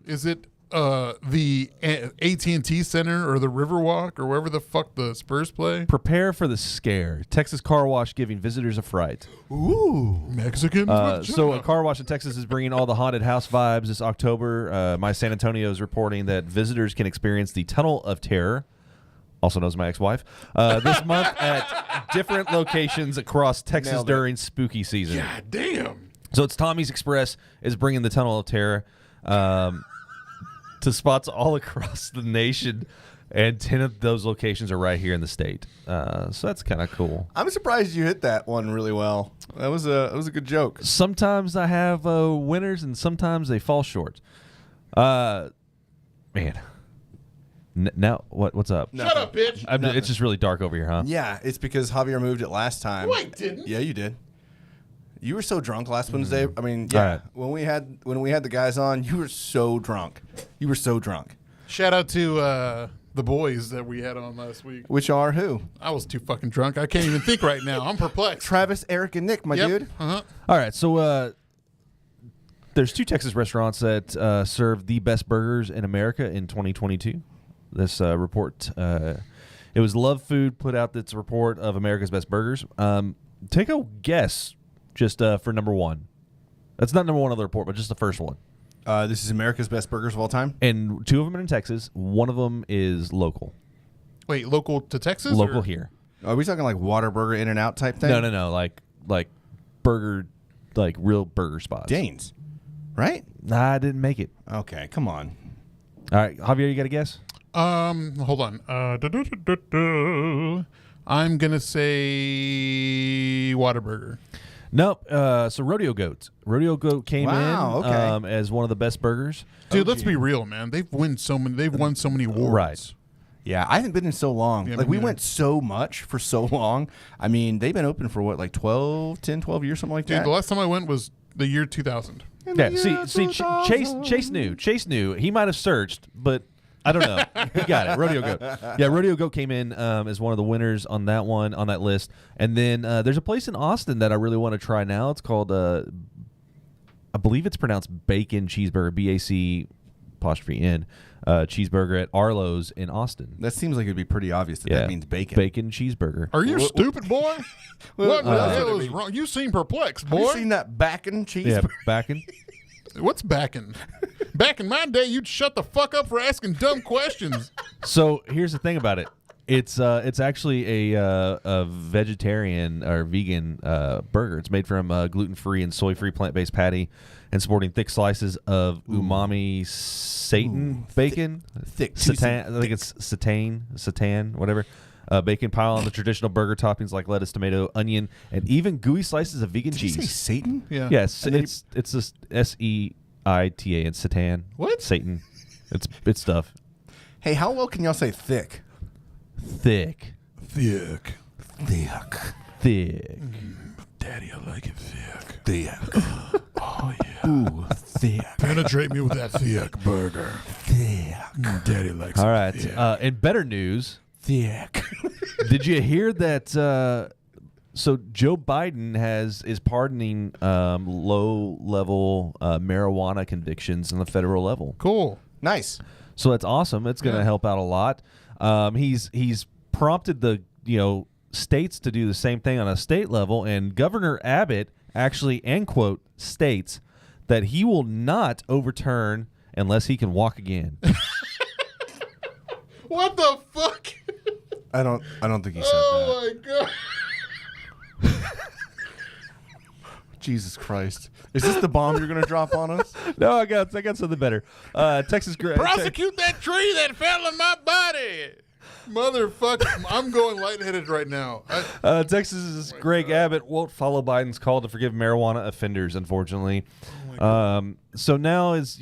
Is it the AT&T Center or the Riverwalk or wherever the fuck the Spurs play? Prepare for the scare. Texas Car Wash giving visitors a fright. Ooh. Mexican. So a car wash in Texas is bringing all the haunted house vibes this October. My San Antonio is reporting that visitors can experience the Tunnel of Terror, also known as my ex-wife, this month at different locations across Texas Nailed it. during spooky season. God damn. So it's Tommy's Express is bringing the Tunnel of Terror to spots all across the nation and 10 of those locations are right here in the state. So that's kind of cool. I'm surprised you hit that one really well. That was a good joke. Sometimes I have winners, and sometimes they fall short. Man, now what's up? Shut up, bitch. It's just really dark over here, huh? Yeah, it's because Javier moved it last time. No, I didn't. Yeah, you did. You were so drunk last Wednesday. I mean, yeah. All right. When we had the guys on, you were so drunk. You were so drunk. Shout out to the boys that we had on last week. Which are who? I was too fucking drunk. I can't even think right now. I'm perplexed. Travis, Eric, and Nick, my dude. Uh-huh. All right, so there's 2 Texas restaurants that serve the best burgers in America in 2022. This report, it was Love Food put out this report of America's best burgers. Take a guess just for number 1. That's not number 1 of the report, but just the first one. This is America's best burgers of all time. And 2 of them are in Texas. One of them is local. Wait, local to Texas? Local or? here. Are we talking like Whataburger, In-N-Out type thing? No. Like burger, like real burger spots. Danes, right? Nah, I didn't make it. Okay, come on. All right, Javier, you got a guess? Hold on. I'm gonna say Whataburger. Nope. So Rodeo Goat. Rodeo Goat came Wow, in okay. as one of the best burgers. Dude, let's be real, man. They've won so many awards. Right. Yeah, I haven't been in so long. Yeah, like, me we neither. went so much for so long. I mean, they've been open for what, like 12 years, something like Dude, that? the last time I went was the year 2000. Yeah. See, Chase knew. He might have searched, but I don't know. He got it. Rodeo Goat. Yeah, Rodeo Goat came in as one of the winners on that list. And then there's a place in Austin that I really want to try now. It's called, I believe it's pronounced Bacon Cheeseburger, BAC''N cheeseburger at Arlo's in Austin. That seems like it'd be pretty obvious that means bacon. Bacon cheeseburger. Are you stupid, boy? What the what hell does it is mean? wrong? You seem perplexed, Have you boy. seen that bacon cheese? Yeah, bacon. What's backing? Back in my day, you'd shut the fuck up for asking dumb questions. So here's the thing about it. It's actually a vegetarian or vegan burger. It's made from gluten-free and soy-free plant-based patty, and sporting thick slices of umami seitan bacon. Thick. Seitan, I think it's seitan, whatever. Bacon pile on the traditional burger toppings like lettuce, tomato, onion, and even gooey slices of vegan Did you say cheese. Satan? Yeah. Yes, And then it's just SEITA. It's seitan. What? Satan. It's stuff. Hey, how well can y'all say thick? Thick. Thick. Thick. Daddy, I like it thick. Thick. Oh, yeah. Ooh, thick. Penetrate me with that thick burger. Thick. Daddy likes All it right. thick. And better news. Thick. Did you hear that? So Joe Biden is pardoning low-level marijuana convictions on the federal level. Cool. Nice. So that's awesome. It's going to help out a lot. He's prompted the states to do the same thing on a state level, and Governor Abbott actually, end quote, states that he will not overturn unless he can walk again. What the fuck? I don't think he said that. Oh, my God. Jesus Christ. Is this the bomb you're going to drop on us? No, I got something better. Texas Prosecute that tree that fell in my body. Motherfucker. I'm going lightheaded right now. Texas's Greg Abbott won't follow Biden's call to forgive marijuana offenders, unfortunately. So now is,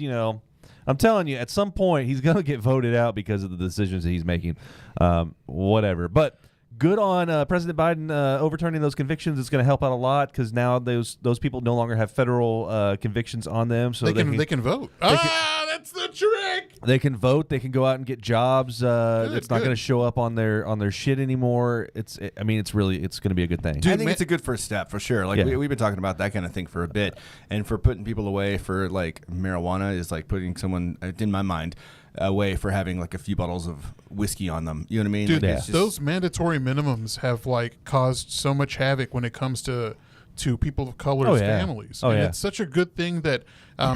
I'm telling you, at some point he's going to get voted out because of the decisions that he's making. Whatever. But good on President Biden overturning those convictions. It's going to help out a lot because now those people no longer have federal convictions on them. So they can vote. That's the trick. They can vote. They can go out and get jobs. It's not going to show up on their shit anymore. It's going to be a good thing. Dude, I think it's a good first step for sure. Like Yeah. we've been talking about that kind of thing for a bit, and for putting people away for like marijuana is like putting someone, in my mind, away for having like a few bottles of whiskey on them. You know what I mean? Dude, Like, it's just- those mandatory minimums have like caused so much havoc when it comes to people of color's families. Oh, and yeah. it's such a good thing that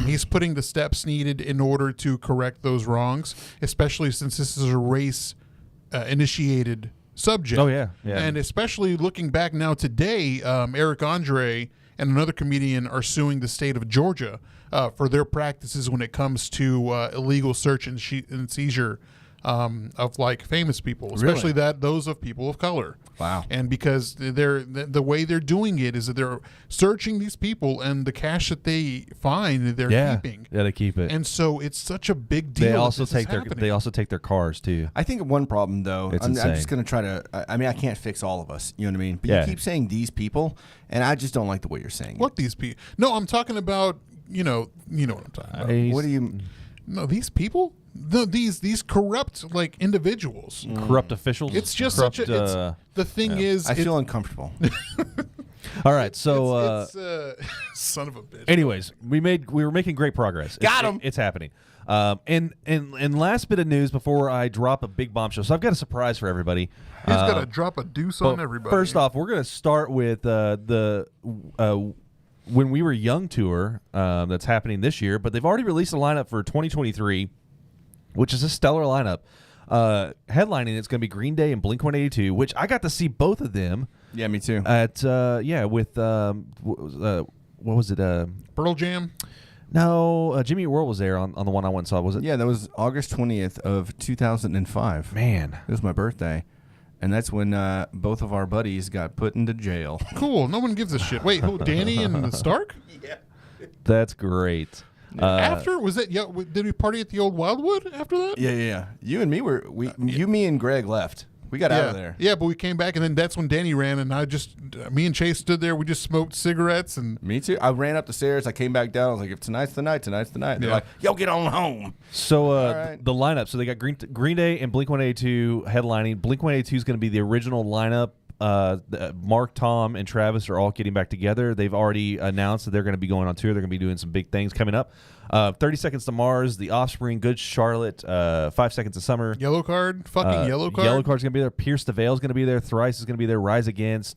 he's putting the steps needed in order to correct those wrongs, especially since this is a race initiated subject. Oh, yeah. And especially looking back now today, Eric Andre and another comedian are suing the state of Georgia for their practices when it comes to illegal search and seizure of like famous people, especially those of people of color. Wow. And because the way they're doing it is that they're searching these people, and the cash that they find they're keeping. Yeah, they keep it. And so it's such a big deal. They also that this take is happening. they also take their cars too. I think one problem, though, It's I'm insane. just going to try to, I mean, I can't fix all of us. You know what I mean? But Yeah. you keep saying these people, and I just don't like the way you're saying What these people? No, I'm talking about, you know what I'm talking about. it. What do you, No, these people? No, these corrupt like individuals. Corrupt officials. It's just corrupt, such a. The thing is, I feel uncomfortable. all right, so son of a bitch. anyways, we were making great progress. Got 'em. It's happening. And last bit of news before I drop a big bombshell. So I've got a surprise for everybody. He's gonna drop a deuce on everybody. First off, we're gonna start with the When We Were Young tour that's happening this year, but they've already released a lineup for 2023, which is a stellar lineup. Headlining, it's going to be Green Day and Blink-182, which I got to see both of them Yeah, me too. at with what was it? Pearl Jam. No, Jimmy Eat World was there on the one I went and saw. Was it? Yeah, that was August 20th of 2005. Man, It was my birthday. And that's when both of our buddies got put into jail. Cool. No one gives a shit. Wait, who? Danny and Stark? that's great. After was it? Yeah. Did we party at the old Wildwood after that? Yeah. You and me you, me, and Greg left. We got out of there. Yeah, but we came back, and then that's when Danny ran, and me and Chase stood there. We just smoked cigarettes, and Me too. I ran up the stairs. I came back down. I was like, if tonight's the night, tonight's the night. They're Yeah. like, yo, get on home. So right. the lineup. So they got Green Day and Blink-182 headlining. Blink-182 is going to be the original lineup. Mark, Tom, and Travis are all getting back together. They've already announced that they're going to be going on tour. They're going to be doing some big things coming up. 30 Seconds to Mars, The Offspring, Good Charlotte, 5 Seconds of Summer. Yellow Card, fucking Yellow Card. Yellow Card's going to be there. Pierce the Veil's going to be there. Thrice is going to be there. Rise Against,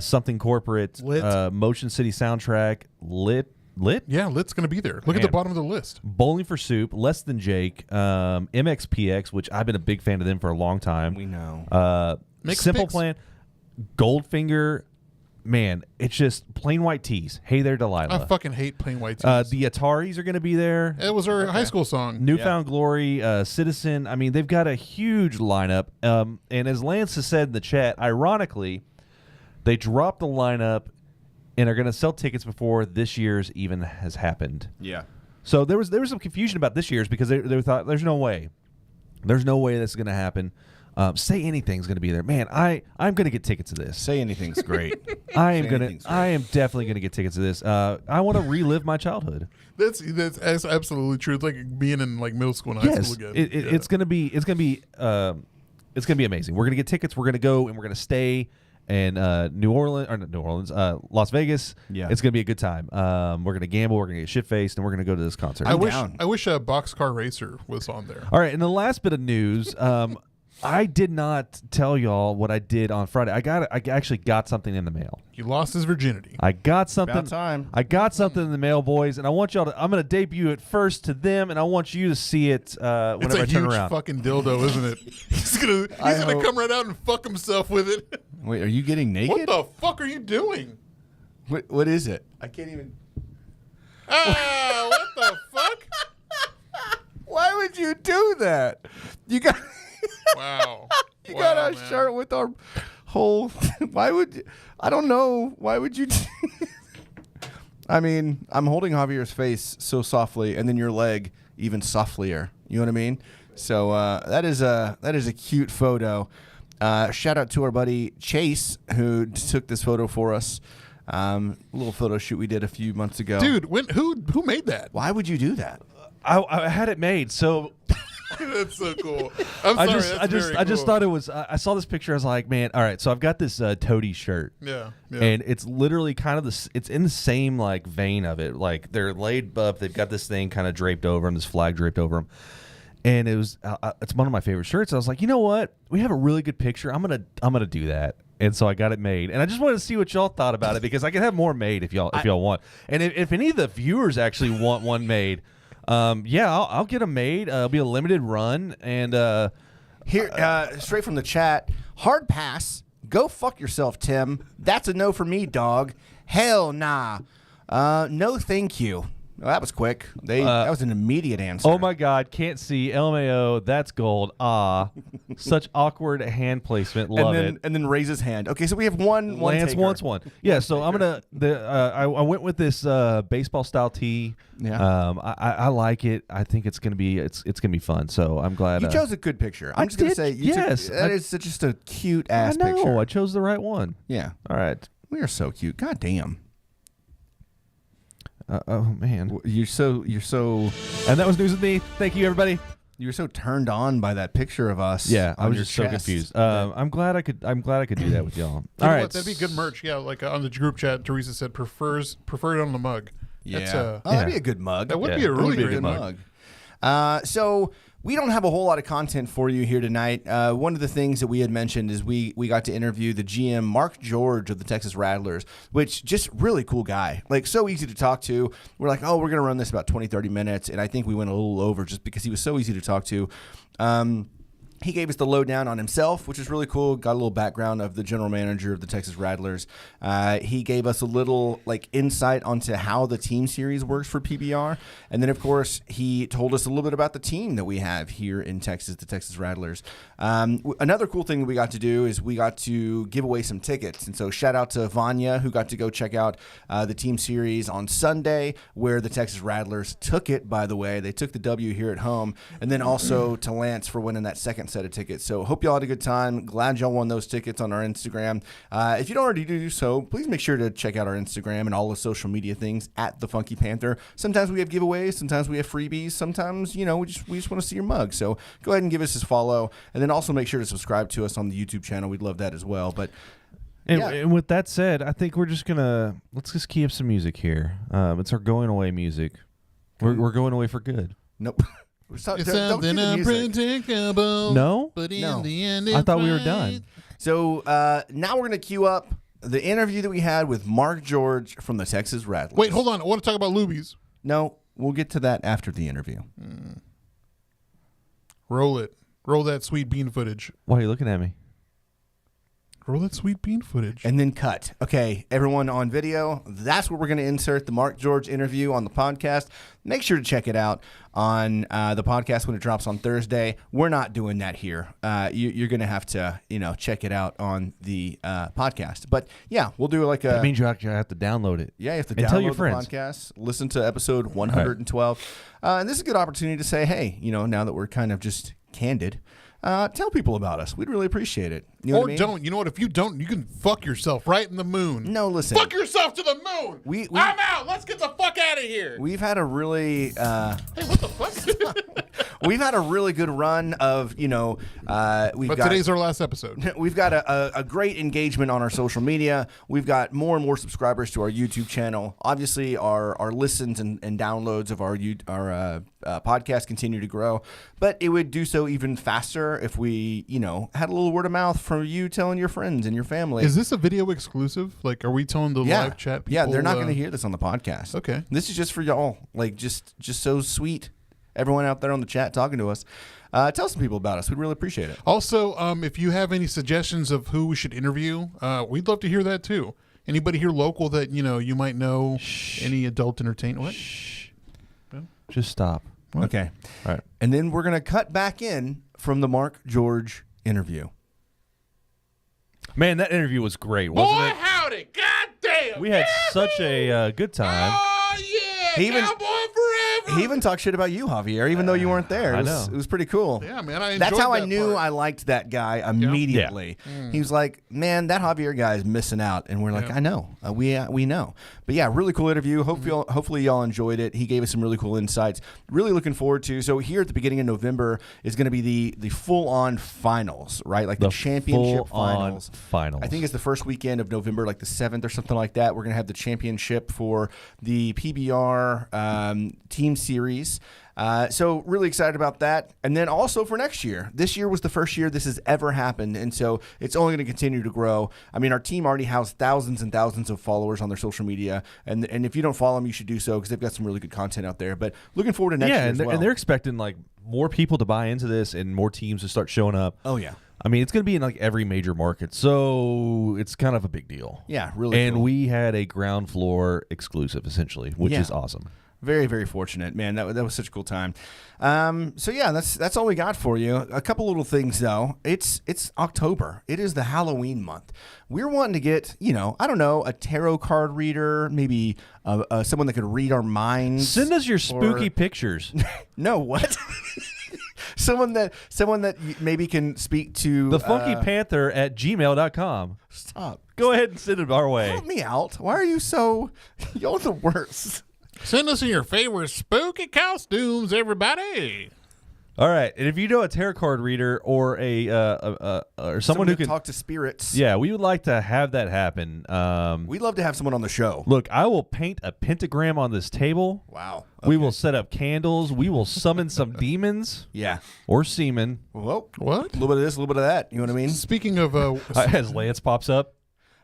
Something Corporate, Lit. Motion City Soundtrack, Lit. Yeah, Lit's gonna be there. Look at the Man. bottom of the list. Bowling for Soup, Less Than Jake, MXPX, which I've been a big fan of them for a long time. We know. Mixed Simple Picks. Plan, Goldfinger. Man, it's just plain white tees. Hey there, Delilah. I fucking hate plain white tees. The Ataris are going to be there. It was our high school song. Newfound Glory, Citizen. I mean, they've got a huge lineup. And as Lance has said in the chat, ironically, they dropped the lineup and are going to sell tickets before this year's even has happened. Yeah. So there was some confusion about this year's because they thought there's no way this is going to happen. Say Anything's going to be there. Man, I'm going to get tickets to this. Say Anything's great. I Anything's great. am definitely going to get tickets to this. I want to relive my childhood. That's absolutely true. It's like being in like middle school and high Yes, school again. it's going to be amazing. We're going to get tickets. We're going to go and we're going to stay in Las Vegas. Yeah. It's going to be a good time. We're going to gamble. We're going to get shit faced, and we're going to go to this concert. I wish down. a Boxcar Racer was on there. All right, and the last bit of news. I did not tell y'all what I did on Friday. I actually got something in the mail. He lost his virginity. I got something. About time. I got something in the mail, boys, and I want y'all to. I'm going to debut it first to them, and I want you to see it It's whenever a I turn huge around. fucking dildo, isn't it? He's gonna hope- come right out and fuck himself with it. Wait, are you getting naked? What the fuck are you doing? What is it? I can't even. Ah, what the fuck? Why would you do that? You got. Wow. You Wow, got a man. shirt with our whole. Why would you? I don't know. Why would you? I mean, I'm holding Javier's face so softly, and then your leg even softlier. You know what I mean? So that is a cute photo. Shout out to our buddy Chase who took this photo for us. A little photo shoot we did a few months ago. Dude, who made that? Why would you do that? I had it made, so That's so cool. I'm sorry. I just thought it was. I saw this picture. I was like, man, all right. So I've got this Toady shirt. Yeah. And it's literally kind of it's in the same like vein of it. Like they're laid up. They've got this thing kind of draped over them, this flag draped over them. And it was it's one of my favorite shirts. I was like, you know what? We have a really good picture. I'm gonna do that. And so I got it made. And I just wanted to see what y'all thought about it because I can have more made if y'all want. And if any of the viewers actually want one made, I'll get them made. It'll be a limited run. And Here, straight from the chat, hard pass. Go fuck yourself, Tim. That's a no for me, dog. Hell nah. No, thank you. Well, that was quick. That was an immediate answer. Oh my God, can't see. LMAO, that's gold. Ah, such awkward hand placement. Love it. And then raise his hand. Okay, so we have one Lance taker. wants one. Yeah, so I'm gonna. I went with this baseball style tee. Yeah. I like it. I think it's gonna be gonna be fun. So I'm glad You chose a good picture. I'm just gonna say, that is just a cute ass I know. picture. I chose the right one. Yeah. All right. We are so cute. God damn. Oh man. You're so And that was news with me. Thank you, everybody. you were so turned on by that picture of us. Yeah, I on was your just so chest. confused. I'm glad I could do that with y'all. You All know right. what? That'd be good merch. Yeah, like on the group chat, Teresa said preferred on the mug. Yeah. That's, That'd be a good mug. that would Yeah, be a that really would be a good good mug. mug. So we don't have a whole lot of content for you here tonight. One of the things that we had mentioned is we got to interview the GM, Mark George of the Texas Rattlers, which just really cool guy. Like so easy to talk to. We're like, oh, we're going to run this about 20, 30 minutes. And I think we went a little over just because he was so easy to talk to. He gave us the lowdown on himself, which is really cool. Got a little background of the general manager of the Texas Rattlers. He gave us a little insight onto how the team series works for PBR. And then, of course, he told us a little bit about the team that we have here in Texas, the Texas Rattlers. Another cool thing that we got to do is we got to give away some tickets. And so shout out to Vanya, who got to go check out the team series on Sunday, where the Texas Rattlers took it, by the way. They took the W here at home. And then also to Lance for winning that second set of tickets. So hope y'all had a good time. Glad y'all won those tickets on our Instagram. If you don't already do so, please make sure to check out our Instagram and all the social media things at the Funky Panther. Sometimes we have giveaways, sometimes we have freebies, sometimes we just want to see your mug. So go ahead and give us a follow, and then also make sure to subscribe to us on the YouTube channel. We'd love that as well. But And with that said, I think we're just let's just key up some music here. It's our going away music. We're going away for good. nope. It's Don't cue something the music. unpredictable. No? But in No. the end, I thought we were it's done. right. So now we're going to queue up the interview that we had with Mark George from the Texas Rattlers. Wait, hold on. I want to talk about Lubies. No, we'll get to that after the interview. Roll it. Roll that sweet bean footage. Why are you looking at me? Roll that sweet bean footage. And then cut. Okay, everyone on video, that's where we're going to insert the Mark George interview on the podcast. Make sure to check it out on the podcast when it drops on Thursday. We're not doing that here. You're going to have to, check it out on the podcast. But yeah, we'll do like a. That means you actually have to download it. Yeah, you have to And download tell your the friends. podcast, listen to episode 112. And this is a good opportunity to say, hey, now that we're kind of just candid, tell people about us. We'd really appreciate it. You know Or what I mean? don't. You know what? If you don't, you can fuck yourself right in the moon. No, listen. Fuck yourself to the moon. I'm out. Let's get the fuck out of here. We've had a really Hey, what the fuck? we've had a really good run of But today's our last episode. we've got a great engagement on our social media. We've got more and more subscribers to our YouTube channel. Obviously, our listens and downloads of our podcast continue to grow, but it would do so even faster if we had a little word of mouth from you telling your friends and your family. Is this a video exclusive? Like, are we telling the live chat people? Yeah, they're not going to hear this on the podcast. Okay. This is just for y'all. Like, just so sweet. Everyone out there on the chat talking to us. Tell some people about us. We'd really appreciate it. Also, if you have any suggestions of who we should interview, we'd love to hear that too. Anybody here local that you might know? Any adult entertainment? What? Shh. Just stop. What? Okay. All right. And then we're going to cut back in from the Mark George interview. Man, that interview was great, wasn't Boy, it? howdy! God damn! We had such a good time. Oh yeah! He even- Cowboy forever. He even talked shit about you, Javier, even though you weren't there. I It was, know. It was pretty cool. Yeah, man. I enjoyed That's how I that knew part. I liked that guy immediately. He was like, "Man, that Javier guy is missing out," and we're like, Yeah. "I know, we know." But yeah, really cool interview. Hopefully y'all enjoyed it. He gave us some really cool insights. Really looking forward to. So here at the beginning of November is going to be the full on finals, right? Like the championship full-on finals. I think it's the first weekend of November, like the 7th or something like that. We're going to have the championship for the PBR team series. So really excited about that. And then also for next year. This year was the first year this has ever happened. And so it's only going to continue to grow. I mean, our team already has thousands and thousands of followers on their social media. And if you don't follow them, you should do so because they've got some really good content out there. But looking forward to next year and as they're, well. and they're expecting like more people to buy into this and more teams to start showing up. Oh, yeah. I mean, it's going to be in like every major market, so it's kind of a big deal. Yeah, really And cool. we had a ground floor exclusive, essentially, which Yeah. is awesome. Very, very fortunate, man. That was such a cool time. So yeah, that's all we got for you. A couple little things though. It's October. It is the Halloween month. We're wanting to get, I don't know, a tarot card reader, maybe someone that could read our minds. Send us your spooky pictures. No, what? someone that maybe can speak to thefunkypanther@gmail.com. Stop. Go ahead and send it our way. Help me out. Why are you so? You're the worst. Send us in your favorite spooky costumes, everybody. All right, and if you know a tarot card reader or or someone who can talk to spirits, yeah, we would like to have that happen. We'd love to have someone on the show. Look, I will paint a pentagram on this table. Wow. We will set up candles. We will summon some demons. Yeah. Or semen. Well, What? a little bit of this, a little bit of that. You know what I mean? Speaking of, As Lance pops up.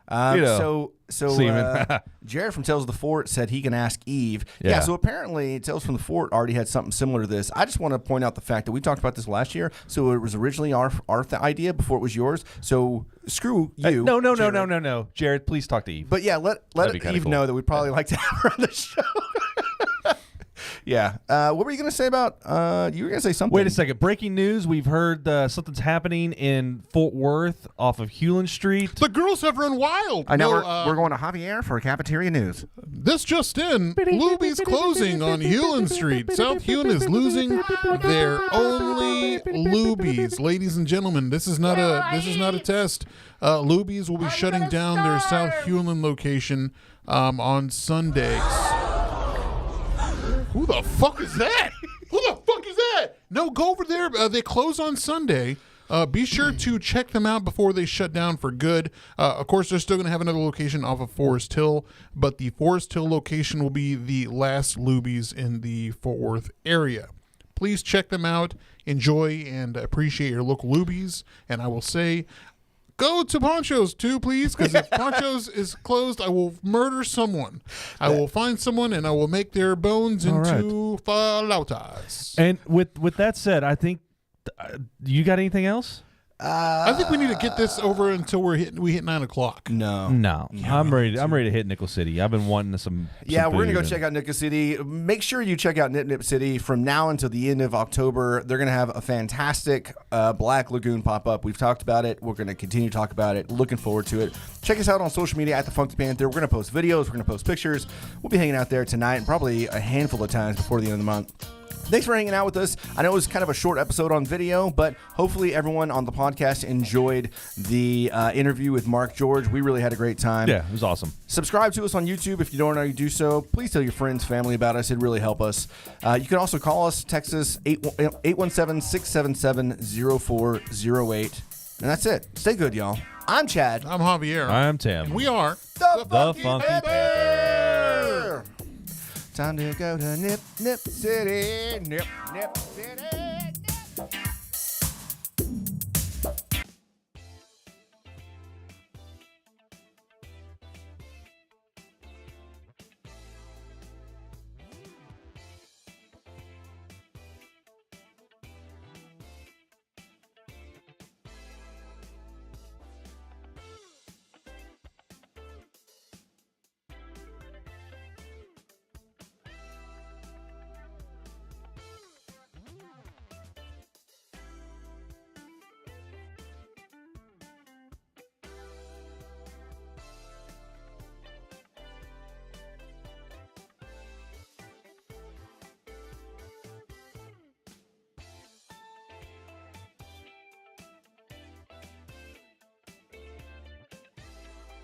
So semen. Jared from Tales of the Fort said he can ask Eve. Yeah. Yeah. So apparently Tales from the Fort already had something similar to this. I just want to point out the fact that we talked about this last year. So it was originally our idea before it was yours. So screw you. No. Jared, please talk to Eve. But yeah, let That'd be Eve kinda cool. know that we'd probably like to have her on the show. Yeah. What were you going to say about? You were going to say something. Wait a second. Breaking news. We've heard something's happening in Fort Worth off of Hewlin Street. the girls have run wild. I know No, we're going to Javier for cafeteria news. This just in, Luby's closing on Hewlin Street. South Hewlin is losing their only Luby's. Ladies and gentlemen, this is not a test. Luby's will be shutting down their South Hewlin location on Sundays. Who the fuck is that? Who the fuck is that? No, go over there. They close on Sunday. Be sure to check them out before they shut down for good. Of course, they're still going to have another location off of Forest Hill, but the Forest Hill location will be the last Luby's in the Fort Worth area. Please check them out, enjoy, and appreciate your local Luby's. And I will say, go to Poncho's too, please, because if Poncho's is closed, I will murder someone. I will find someone and I will make their bones All into flautas. And with that said, I think you got anything else? I think we need to get this over until we hit 9 o'clock. No. I'm ready. I'm ready to hit Nickel City. I've been wanting some. Yeah, some we're gonna go food check out Nickel City. Make sure you check out Nip Nip City from now until the end of October. They're gonna have a fantastic Black Lagoon pop up. We've talked about it. We're gonna continue to talk about it. Looking forward to it. Check us out on social media at the Funky Panther. We're gonna post videos. We're gonna post pictures. We'll be hanging out there tonight and probably a handful of times before the end of the month. Thanks for hanging out with us. I know it was kind of a short episode on video, but hopefully everyone on the podcast enjoyed the interview with Mark George. We really had a great time. Yeah, it was awesome. Subscribe to us on YouTube if you don't already do so. Please tell your friends, family about us. It'd really help us. You can also call us, text us, 817-677-0408. And that's it. Stay good, y'all. I'm Chad. I'm Javier. I'm Tim. And we are The Funky Panther. Time to go to Nip Nip City. Nip Nip City.